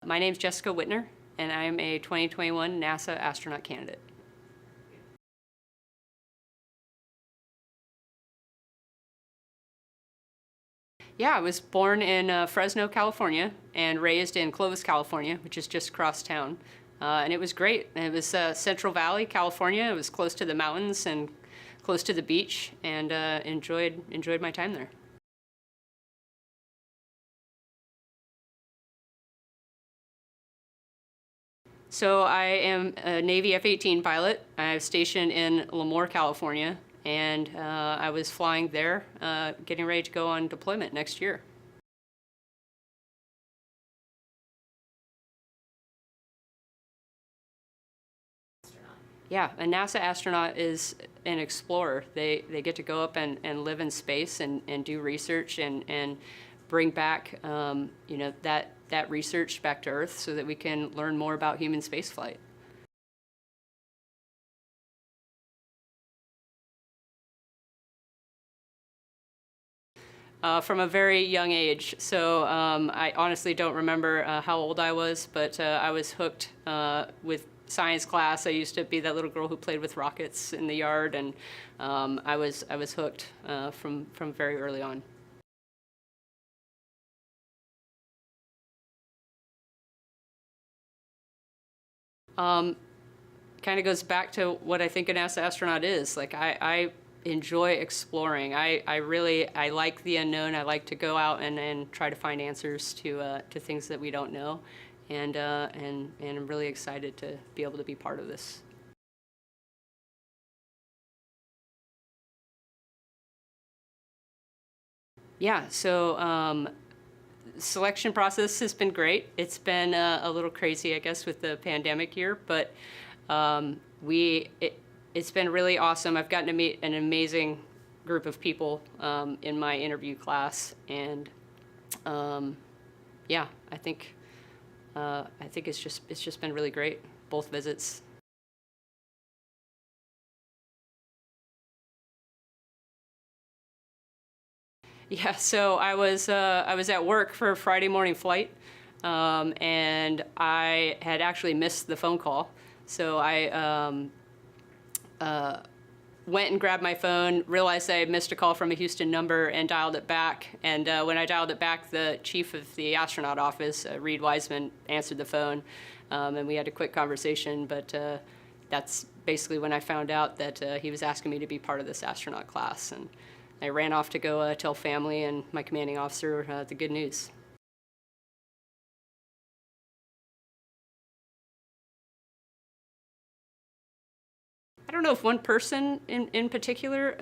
My name's Jessica Wittner, and I'm a 2021 NASA astronaut candidate. Yeah, I was born in Fresno, California, and raised in Clovis, California, which is just across town. And it was great. It was Central Valley, California. It was close to the mountains and close to the beach, and enjoyed my time there. So I am a Navy F-18 pilot. I was stationed in Lemoore, California, and I was flying there, getting ready to go on deployment next year. Yeah, a NASA astronaut is an explorer. They get to go up and live in space and do research and bring back that research back to Earth so that we can learn more about human spaceflight. From a very young age. So I honestly don't remember how old I was, but I was hooked with science class. I used to be that little girl who played with rockets in the yard, and I was hooked from very early on. Kind of goes back to what I think a NASA astronaut is. Like I enjoy exploring. I like the unknown. I like to go out and try to find answers to things that we don't know, and I'm really excited to be able to be part of this. Yeah, so selection process has been great. It's been a little crazy, I guess, with the pandemic year, but it's been really awesome. I've gotten to meet an amazing group of people in my interview class, and yeah, I think it's just been really great, both visits. Yeah, so I was at work for a Friday morning flight, and I had actually missed the phone call. So I went and grabbed my phone, realized I had missed a call from a Houston number, and dialed it back. And when I dialed it back, the chief of the astronaut office, Reed Wiseman, answered the phone, and we had a quick conversation. But that's basically when I found out that he was asking me to be part of this astronaut class. And I ran off to go tell family and my commanding officer the good news. I don't know if one person in particular.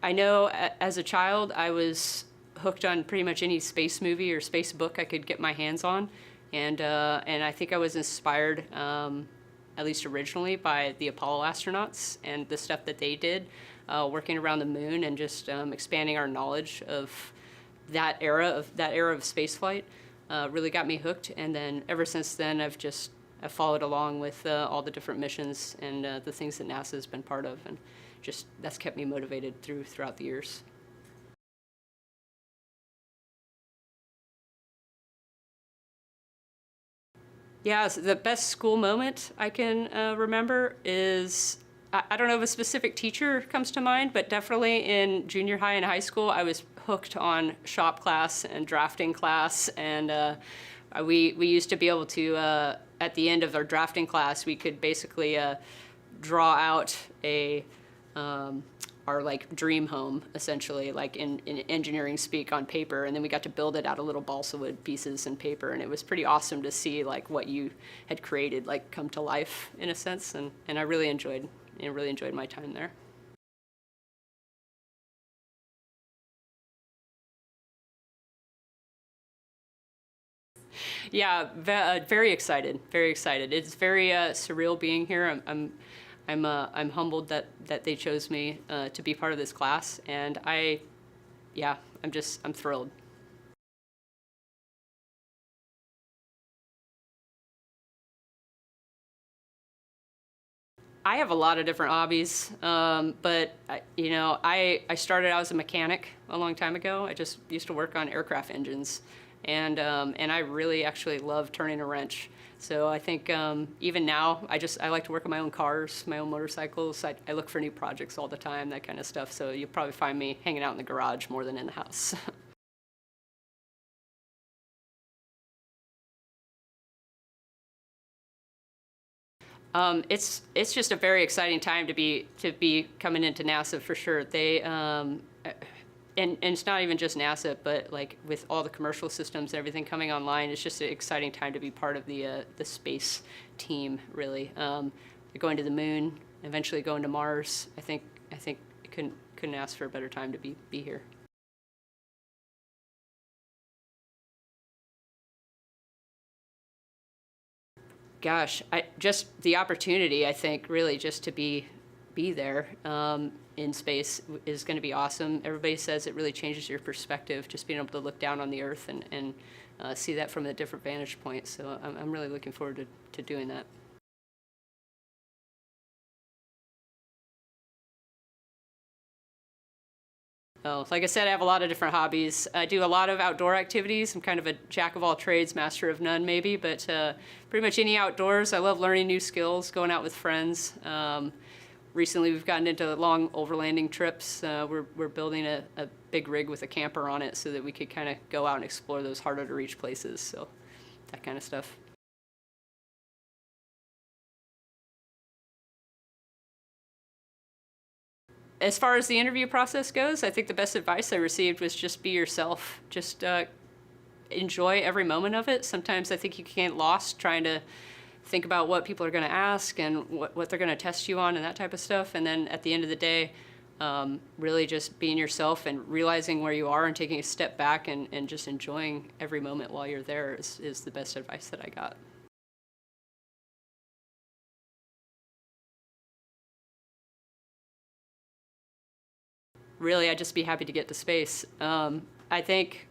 I know as a child I was hooked on pretty much any space movie or space book I could get my hands on, and I think I was inspired, at least originally, by the Apollo astronauts and the stuff that they did, working around the moon and just expanding our knowledge of that era of spaceflight. Really got me hooked, and then ever since then I've followed along with all the different missions and the things that NASA has been part of, and just that's kept me motivated throughout the years. Yeah, so the best school moment I can remember is, I don't know if a specific teacher comes to mind, but definitely in junior high and high school, I was hooked on shop class and drafting class, and we used to be able to, at the end of our drafting class, we could basically draw out our like dream home, essentially, like in engineering speak, on paper, and then we got to build it out of little balsa wood pieces and paper, and it was pretty awesome to see like what you had created like come to life in a sense, and I really enjoyed my time there. Yeah, very excited, very excited. It's very surreal being here. I'm humbled that they chose me to be part of this class, and I'm thrilled. I have a lot of different hobbies, but I started out as a mechanic a long time ago. I just used to work on aircraft engines, and I really actually love turning a wrench. So I think even now, I like to work on my own cars, my own motorcycles. I look for new projects all the time, that kind of stuff. So you'll probably find me hanging out in the garage more than in the house. It's just a very exciting time to be coming into NASA for sure. They and it's not even just NASA, but like with all the commercial systems and everything coming online, it's just an exciting time to be part of the space team. Really, going to the moon, eventually going to Mars. I think I couldn't ask for a better time to be here. Gosh, just the opportunity, I think, really just to be there in space is going to be awesome. Everybody says it really changes your perspective, just being able to look down on the Earth and see that from a different vantage point. So I'm really looking forward to doing that. Oh, like I said, I have a lot of different hobbies. I do a lot of outdoor activities. I'm kind of a jack of all trades, master of none, maybe, but pretty much any outdoors. I love learning new skills, going out with friends. Recently, we've gotten into long overlanding trips. We're building a big rig with a camper on it so that we could kind of go out and explore those harder to reach places. So that kind of stuff. As far as the interview process goes, I think the best advice I received was just be yourself. Just enjoy every moment of it. Sometimes I think you can get lost trying to think about what people are going to ask and what they're going to test you on and that type of stuff. And then at the end of the day, really just being yourself and realizing where you are and taking a step back and just enjoying every moment while you're there is the best advice that I got. Really, I'd just be happy to get to space. I think,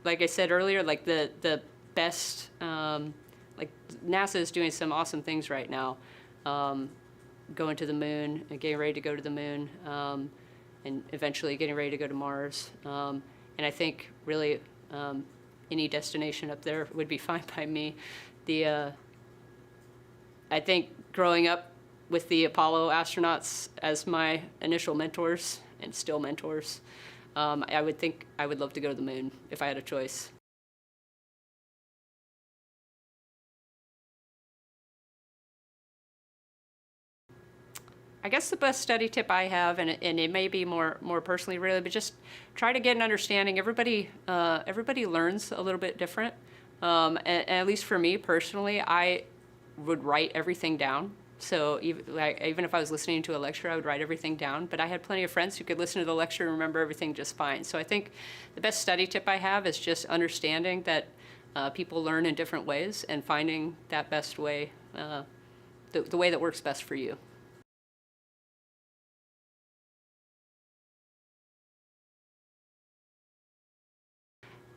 like I said earlier, like the best, like NASA is doing some awesome things right now, going to the moon and getting ready to go to the moon, and eventually getting ready to go to Mars. And I think really any destination up there would be fine by me. I think growing up with the Apollo astronauts as my initial mentors and still mentors, I would think I would love to go to the moon if I had a choice. I guess the best study tip I have, and it may be more personally really, but just try to get an understanding. Everybody learns a little bit different. And at least for me personally, I would write everything down. So even if I was listening to a lecture, I would write everything down. But I had plenty of friends who could listen to the lecture and remember everything just fine. So I think the best study tip I have is just understanding that people learn in different ways and finding that best way, the way that works best for you.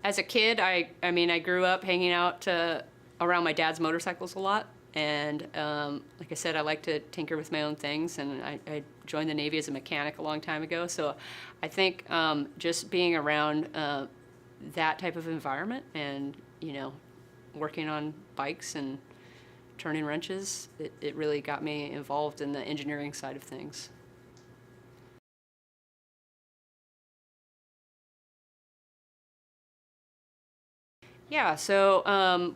As a kid, I mean, I grew up hanging out around my dad's motorcycles a lot. And like I said, I like to tinker with my own things, and I joined the Navy as a mechanic a long time ago. So I think just being around that type of environment and, working on bikes and turning wrenches, it really got me involved in the engineering side of things. Yeah, so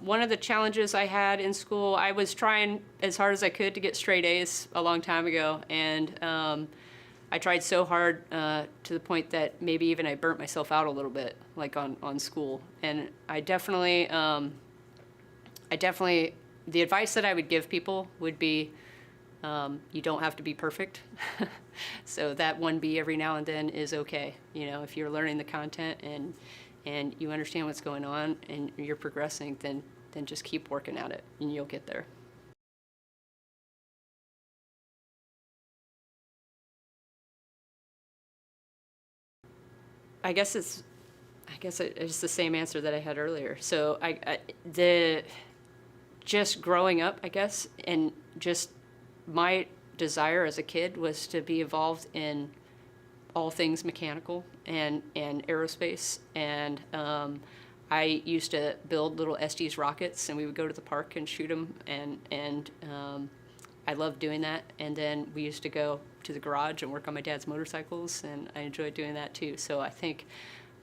one of the challenges I had in school, I was trying as hard as I could to get straight A's a long time ago, and I tried so hard to the point that maybe even I burnt myself out a little bit, like on school. And the advice that I would give people would be, you don't have to be perfect. So that 1B every now and then is okay. If you're learning the content and you understand what's going on and you're progressing, then just keep working at it and you'll get there. I guess it's the same answer that I had earlier. So just growing up, I guess, and just my desire as a kid was to be involved in all things mechanical and aerospace. And I used to build little Estes rockets, and we would go to the park and shoot them, and I loved doing that. And then we used to go to the garage and work on my dad's motorcycles, and I enjoyed doing that too. So I think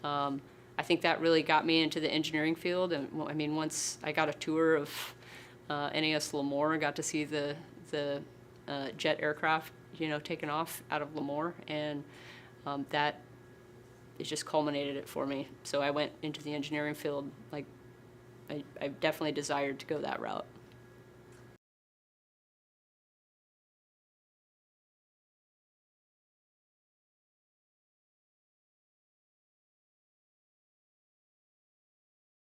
that really got me into the engineering field. And I mean, once I got a tour of NAS Lemoore, I got to see the jet aircraft, taking off out of Lemoore, and that it just culminated it for me. So I went into the engineering field. Like, I definitely desired to go that route.